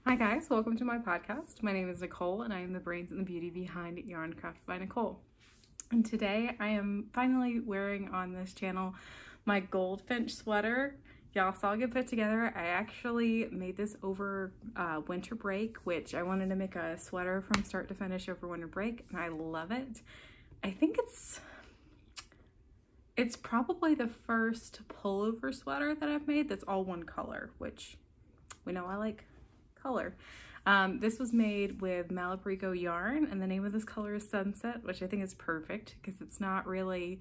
Hi guys, welcome to my podcast. My name is Nicole and I am the brains and the beauty behind Yarncraft by Nicole. And today I am finally wearing on this channel my Goldfinch sweater. Y'all saw it get put together. I actually made this over winter break, which I wanted to make a sweater from start to finish over winter break, and I love it. I think it's probably the first pullover sweater that I've made that's all one color, which we know I like color. This was made with Malabrigo yarn, and the name of this color is Sunset, which I think is perfect because it's not really,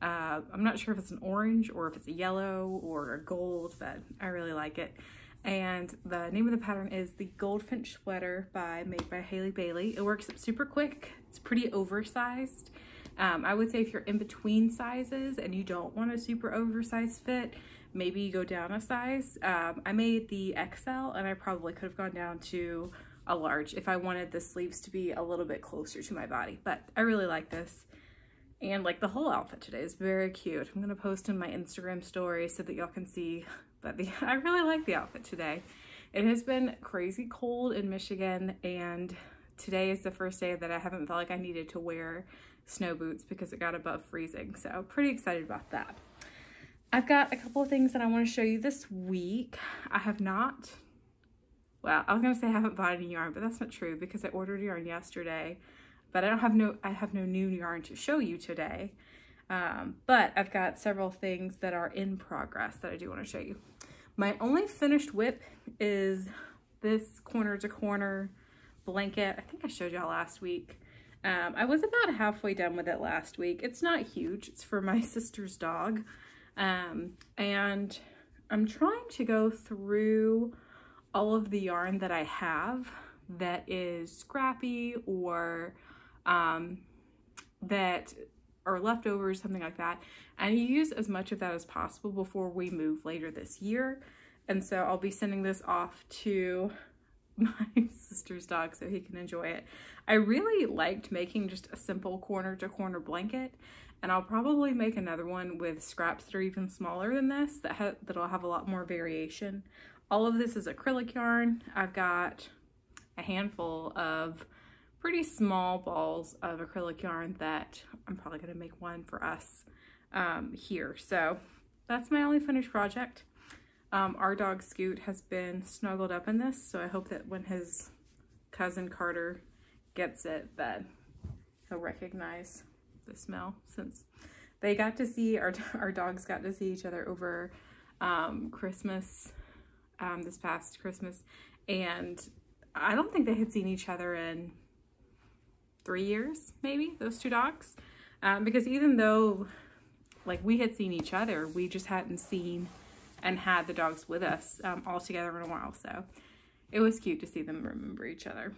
I'm not sure if it's an orange or if it's a yellow or a gold, but I really like it. And the name of the pattern is the Goldfinch sweater made by Hailey. It works up super quick. It's pretty oversized. I would say if you're in between sizes and you don't want a super oversized fit, maybe you go down a size. I made the XL and I probably could have gone down to a large if I wanted the sleeves to be a little bit closer to my body, but I really like this. And like the whole outfit today is very cute. I'm gonna post in my Instagram story so that y'all can see, but I really like the outfit today. It has been crazy cold in Michigan, and today is the first day that I haven't felt like I needed to wear snow boots because it got above freezing. So pretty excited about that. I've got a couple of things that I want to show you this week. I have not, well, I was going to say I haven't bought any yarn, but that's not true because I ordered yarn yesterday, but I have no new yarn to show you today. But I've got several things that are in progress that I do want to show you. My only finished whip is this corner to corner blanket. I think I showed y'all last week. I was about halfway done with it last week. It's not huge. It's for my sister's dog. And I'm trying to go through all of the yarn that I have that is scrappy or that are leftovers, something like that, and use as much of that as possible before we move later this year. And so I'll be sending this off to my sister's dog so he can enjoy it. I really liked making just a simple corner to corner blanket, and I'll probably make another one with scraps that are even smaller than this that'll have a lot more variation. All of this is acrylic yarn. I've got a handful of pretty small balls of acrylic yarn that I'm probably going to make one for us here. So that's my only finished project. Our dog Scoot has been snuggled up in this, so I hope that when his cousin Carter gets it that he'll recognize the smell, since they got to see, our dogs got to see each other over Christmas, this past Christmas, and I don't think they had seen each other in 3 years, maybe, those two dogs, because even though like we had seen each other, we just hadn't seen and had the dogs with us all together in a while. So it was cute to see them remember each other.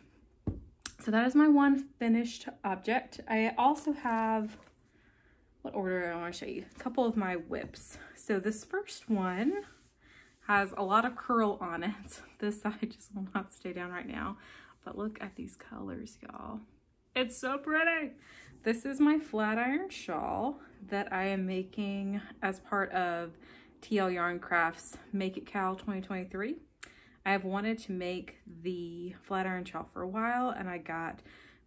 So that is my one finished object. I also have, what order do I want to show you? A couple of my whips. So this first one has a lot of curl on it. This side just will not stay down right now, but look at these colors, y'all. It's so pretty. This is my Flatiron Shawl that I am making as part of TL Yarncrafts Make It Cal 2023. I have wanted to make the Flatiron Shawl for a while, and I got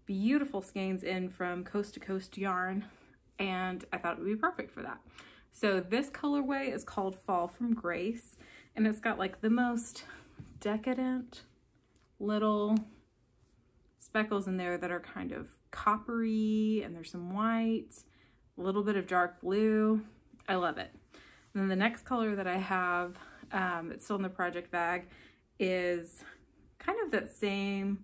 beautiful skeins in from Coast to Coast Yarn, and I thought it would be perfect for that. So this colorway is called Fall from Grace, and it's got like the most decadent little speckles in there that are kind of coppery, and there's some white, a little bit of dark blue. I love it. And then the next color that I have, it's still in the project bag, is kind of that same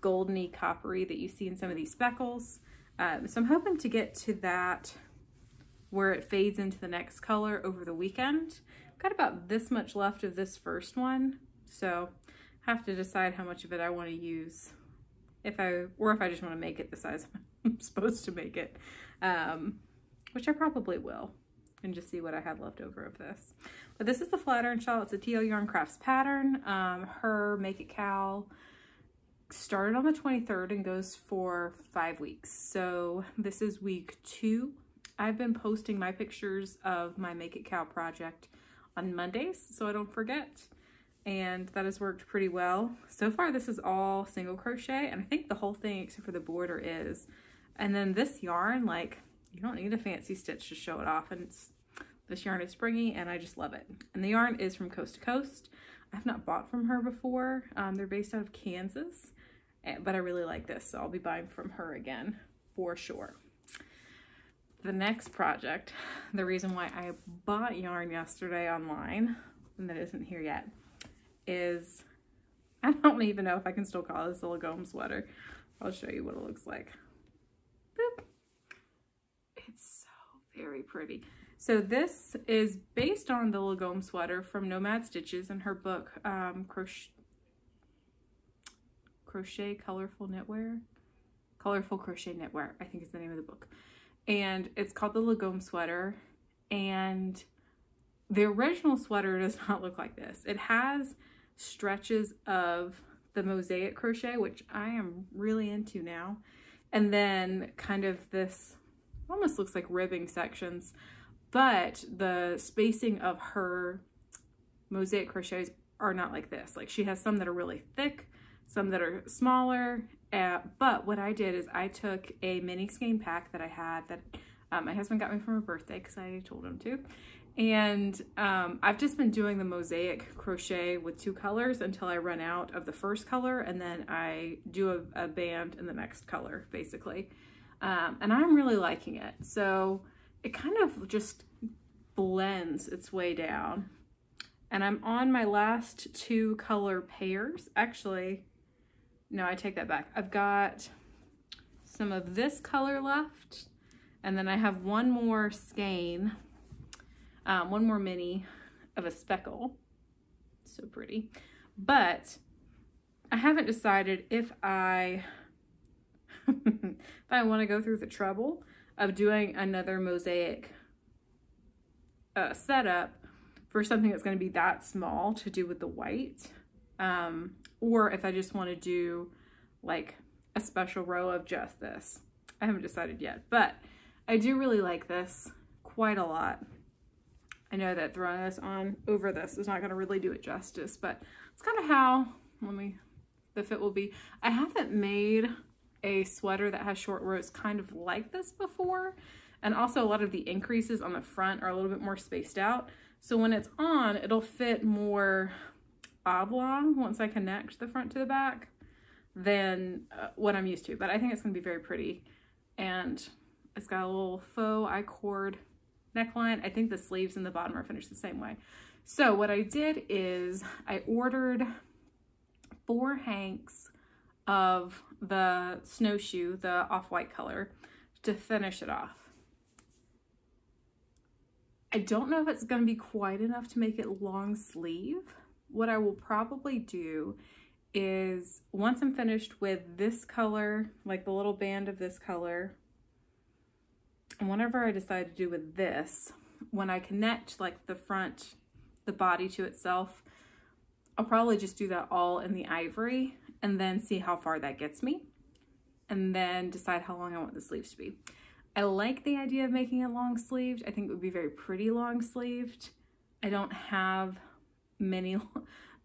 goldeny coppery that you see in some of these speckles. So I'm hoping to get to that where it fades into the next color over the weekend. I've got about this much left of this first one, so I have to decide how much of it I want to use, or if I just want to make it the size I'm supposed to make it, which I probably will, and just see what I have left over of this. But this is the Flatiron Shawl. It's a TL Yarncrafts pattern. Her Make It Cal started on the 23rd and goes for 5 weeks. So this is week 2. I've been posting my pictures of my Make It Cal project on Mondays, so I don't forget. and that has worked pretty well. So far this is all single crochet, and I think the whole thing except for the border is. And then this yarn, like, you don't need a fancy stitch to show it off, and this yarn is springy and I just love it. And the yarn is from Coast to Coast. I've not bought from her before. They're based out of Kansas, but I really like this, so I'll be buying from her again for sure. The next project, the reason why I bought yarn yesterday online, and that isn't here yet, is, I don't even know if I can still call this a Lagom sweater. I'll show you what it looks like. Boop. It's so very pretty. So this is based on the Lagom sweater from Nomad Stitches in her book, Crochet Colorful Knitwear. Colorful Crochet Knitwear, I think is the name of the book. And it's called the Lagom sweater. And the original sweater does not look like this. It has stretches of the mosaic crochet, which I am really into now. And then kind of this, almost looks like ribbing sections. But the spacing of her mosaic crochets are not like this. Like, she has some that are really thick, some that are smaller. But what I did is I took a mini skein pack that I had that my husband got me for my birthday because I told him to. And I've just been doing the mosaic crochet with 2 colors until I run out of the first color, and then I do a band in the next color, basically. And I'm really liking it. So it kind of just blends its way down. And I'm on my last 2 color pairs. Actually, no, I take that back. I've got some of this color left, and then I have one more skein, one more mini of a speckle. So pretty. But I haven't decided if I want to go through the trouble of doing another mosaic setup for something that's going to be that small to do with the white, or if I just want to do like a special row of just this. I haven't decided yet, but I do really like this quite a lot. I know that throwing this on over this is not going to really do it justice, but it's kind of how the fit will be. I haven't made a sweater that has short rows kind of like this before, and also a lot of the increases on the front are a little bit more spaced out, so when it's on, it'll fit more oblong once I connect the front to the back than what I'm used to. But I think it's going to be very pretty, and it's got a little faux I-cord neckline. I think the sleeves and the bottom are finished the same way. So what I did is I ordered 4 hanks of the snowshoe, the off-white color, to finish it off. I don't know if it's going to be quite enough to make it long sleeve. What I will probably do is, once I'm finished with this color, like the little band of this color, and whatever I decide to do with this, when I connect like the front, the body to itself, I'll probably just do that all in the ivory and then see how far that gets me, and then decide how long I want the sleeves to be. I like the idea of making it long sleeved. I think it would be very pretty long sleeved. I don't have many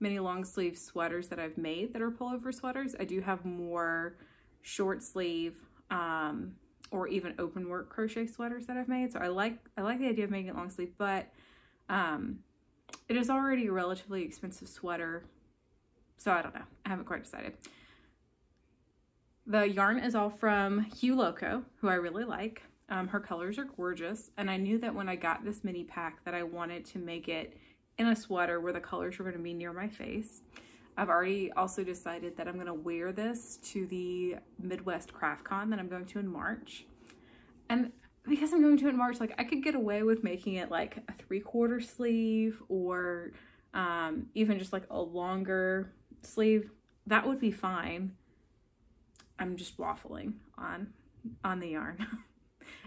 long sleeve sweaters that I've made that are pullover sweaters. I do have more short sleeve or even open work crochet sweaters that I've made. So I like the idea of making it long sleeve, but it is already a relatively expensive sweater. So I don't know. I haven't quite decided. The yarn is all from Hue Loco, who I really like. Her colors are gorgeous, and I knew that when I got this mini pack that I wanted to make it in a sweater where the colors were going to be near my face. I've already also decided that I'm going to wear this to the Midwest Craft Con that I'm going to in March. And because I'm going to in March, like, I could get away with making it like a 3/4 sleeve, or even just like a longer sleeve. That would be fine. I'm just waffling on the yarn.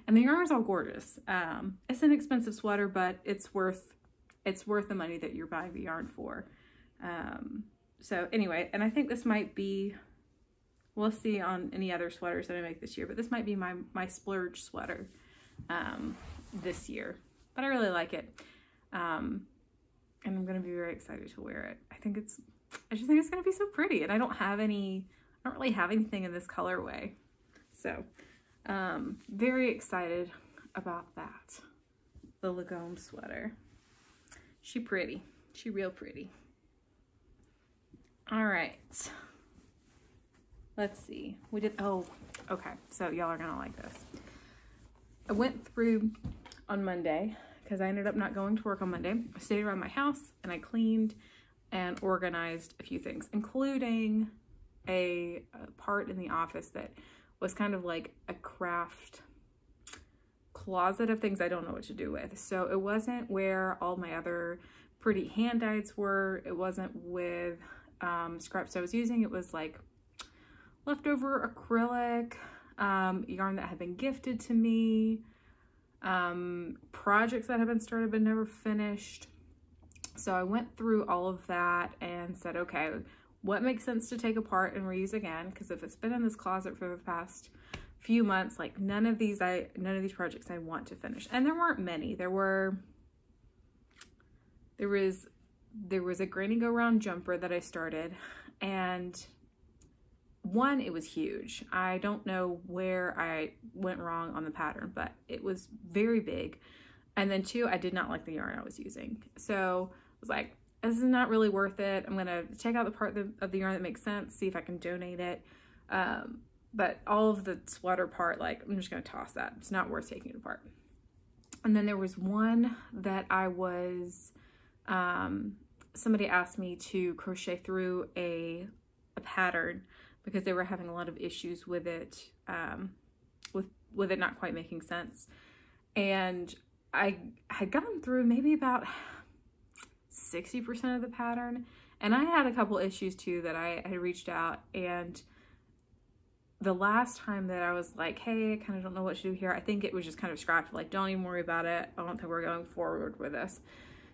And the yarn is all gorgeous. It's an expensive sweater, but it's worth the money that you're buying the yarn for. So anyway, and I think this might be, we'll see on any other sweaters that I make this year, but this might be my splurge sweater this year. But I really like it. And I'm going to be very excited to wear it. I I just think it's gonna be so pretty, and I don't really have anything in this colorway. So, very excited about that. The Lagom sweater. She pretty. She real pretty. All right. Let's see. Oh, okay. So y'all are gonna like this. I went through on Monday because I ended up not going to work on Monday. I stayed around my house and I cleaned and organized a few things, including a part in the office that was kind of like a craft closet of things I don't know what to do with. So it wasn't where all my other pretty hand dyes were. It wasn't with scraps I was using. It was like leftover acrylic, yarn that had been gifted to me, projects that had been started but never finished. So I went through all of that and said, okay, what makes sense to take apart and reuse again? Because if it's been in this closet for the past few months, like none of these projects I want to finish. And there weren't many. There was a granny go round jumper that I started, and one, it was huge. I don't know where I went wrong on the pattern, but it was very big. And then two, I did not like the yarn I was using. So I was like, this is not really worth it. I'm gonna take out the part of the yarn that makes sense, see if I can donate it. But all of the sweater part, like, I'm just gonna toss that. It's not worth taking it apart. And then there was one that I was, somebody asked me to crochet through a pattern because they were having a lot of issues with it, with it not quite making sense. And I had gone through maybe about 60% of the pattern, and I had a couple issues too that I had reached out, and the last time that I was like, hey, I kind of don't know what to do here, I think it was just kind of scrapped, like, don't even worry about it. I don't think we're going forward with this.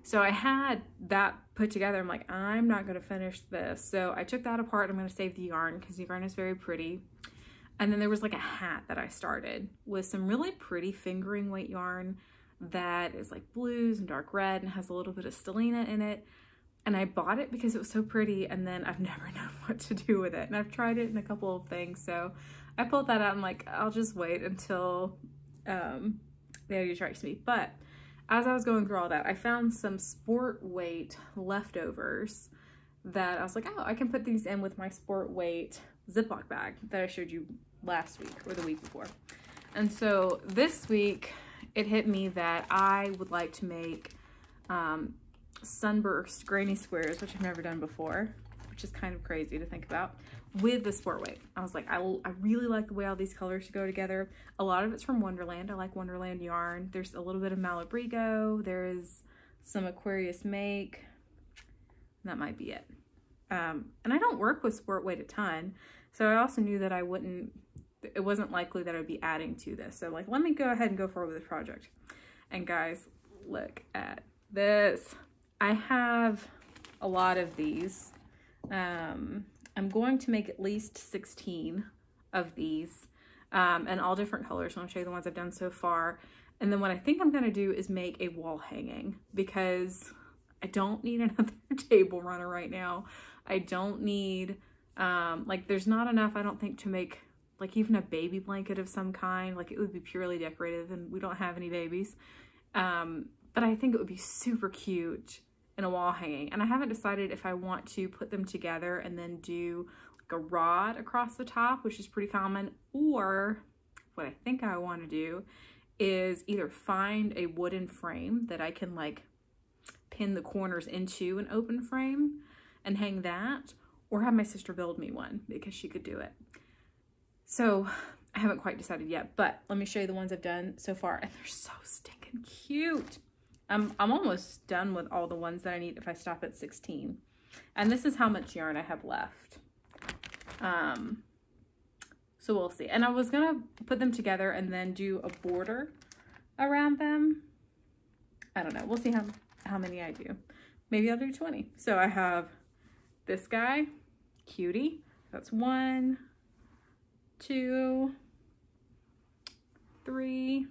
So I had that put together. I'm like, I'm not going to finish this. So I took that apart. I'm going to save the yarn because the yarn is very pretty. And then there was like a hat that I started with some really pretty fingering weight yarn that is like blues and dark red and has a little bit of stellina in it. And I bought it because it was so pretty, and then I've never known what to do with it. And I've tried it in a couple of things. So I pulled that out. I'm like, I'll just wait until the idea strikes me. But as I was going through all that, I found some sport weight leftovers that I was like, oh, I can put these in with my sport weight Ziploc bag that I showed you last week or the week before. And so this week it hit me that I would like to make Sunburst granny squares, which I've never done before, which is kind of crazy to think about, with the sport weight. I was like, I really like the way all these colors go together. A lot of it's from Wonderland. I like Wonderland yarn. There's a little bit of Malabrigo. There is some Aquarius Make. That might be it. And I don't work with sport weight a ton, so I also knew that it wasn't likely that I'd be adding to this. So like, let me go ahead and go forward with this project. And guys, look at this. I have a lot of these. I'm going to make at least 16 of these, and all different colors. So I'll show you the ones I've done so far. And then what I think I'm gonna do is make a wall hanging, because I don't need another table runner right now. I don't need, like, there's not enough, I don't think, to make like even a baby blanket of some kind. Like, it would be purely decorative, and we don't have any babies. But I think it would be super cute in a wall hanging. And I haven't decided if I want to put them together and then do like a rod across the top, which is pretty common, or what I think I want to do is either find a wooden frame that I can like pin the corners into an open frame and hang that, or have my sister build me one because she could do it. So I haven't quite decided yet, but let me show you the ones I've done so far, and they're so stinking cute. I'm almost done with all the ones that I need if I stop at 16. And this is how much yarn I have left. So we'll see. And I was gonna put them together and then do a border around them. I don't know. We'll see how many I do. Maybe I'll do 20. So I have this guy, cutie. That's 1, 2, 3.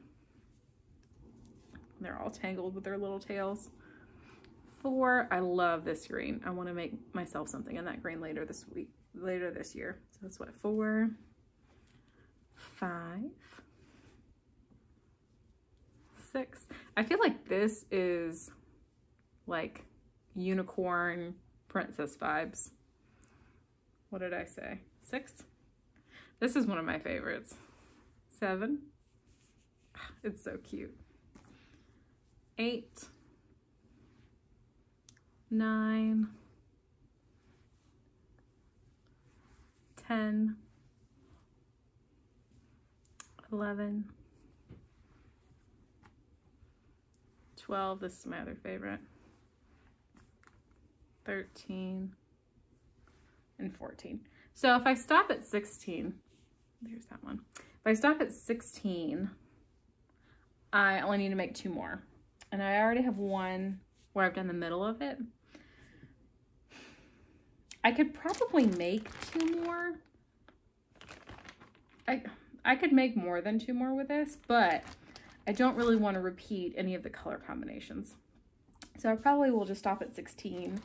They're all tangled with their little tails. 4. I love this green. I want to make myself something in that green later this year. So that's what, 4, 5, 6. I feel like this is like unicorn princess vibes. What did I say? 6? This is one of my favorites. 7. It's so cute. 8, 9, 10, 11, 12. This is my other favorite. 13 and 14. So if I stop at 16, there's that one. If I stop at 16, I only need to make 2 more. And I already have one where I've done the middle of it. I could probably make 2 more. I could make more than 2 more with this, but I don't really want to repeat any of the color combinations. So I probably will just stop at 16,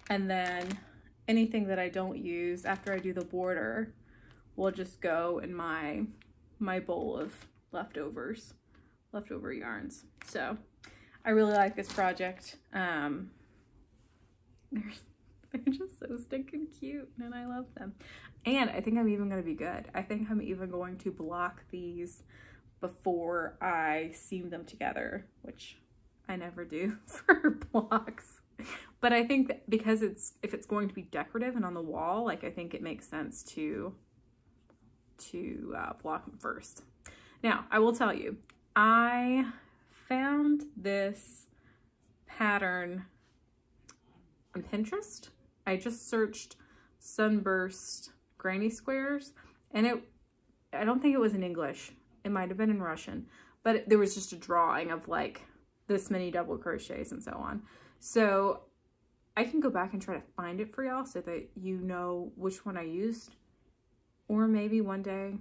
and then anything that I don't use after I do the border will just go in my bowl of leftover yarns. So I really like this project. They're just so stinking cute, and I love them. And I think I'm even going to be good. I think I'm even going to block these before I seam them together, which I never do for blocks. But I think that because if it's going to be decorative and on the wall, like, I think it makes sense to block them first. Now, I will tell you, I found this pattern on Pinterest. I just searched Sunburst granny squares, and I don't think it was in English. It might have been in Russian, but there was just a drawing of like this many double crochets and so on. So I can go back and try to find it for y'all so that you know which one I used, or maybe one day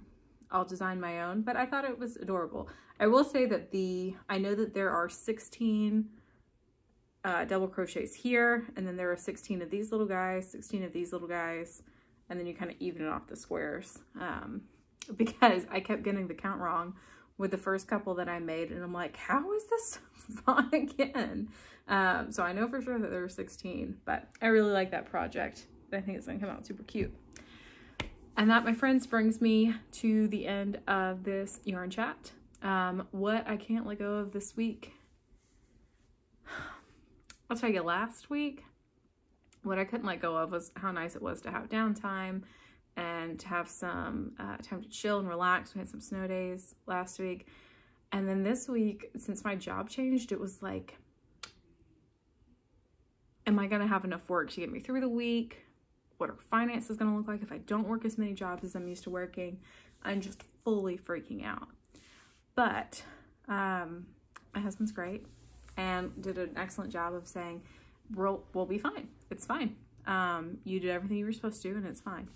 I'll design my own, but I thought it was adorable. I will say that I know that there are 16 double crochets here, and then there are 16 of these little guys, 16 of these little guys, and then you kind of even it off the squares, because I kept getting the count wrong with the first couple that I made, and I'm like, how is this wrong again? So I know for sure that there are 16, but I really like that project. I think it's gonna come out super cute. And that, my friends, brings me to the end of this yarn chat. What I can't let go of this week. I'll tell you, last week, what I couldn't let go of was how nice it was to have downtime and to have some time to chill and relax. We had some snow days last week. And then this week, since my job changed, it was like, am I gonna have enough work to get me through the week? What are finances gonna look like if I don't work as many jobs as I'm used to working? I'm just fully freaking out. But my husband's great and did an excellent job of saying, we'll be fine. It's fine. You did everything you were supposed to, and it's fine.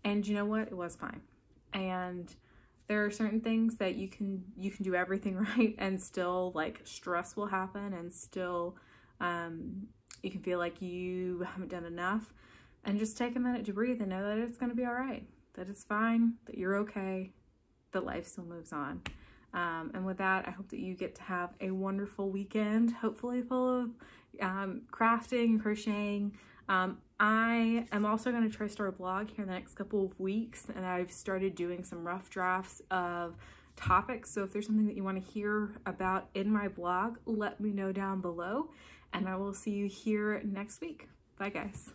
And you know what? It was fine. And there are certain things that you can do everything right, and still, like, stress will happen, and still you can feel like you haven't done enough. And just take a minute to breathe and know that it's going to be all right, that it's fine, that you're okay, that life still moves on. And with that, I hope that you get to have a wonderful weekend, hopefully full of crafting and crocheting. I am also going to try to start a blog here in the next couple of weeks, and I've started doing some rough drafts of topics. So if there's something that you want to hear about in my blog, let me know down below, and I will see you here next week. Bye, guys.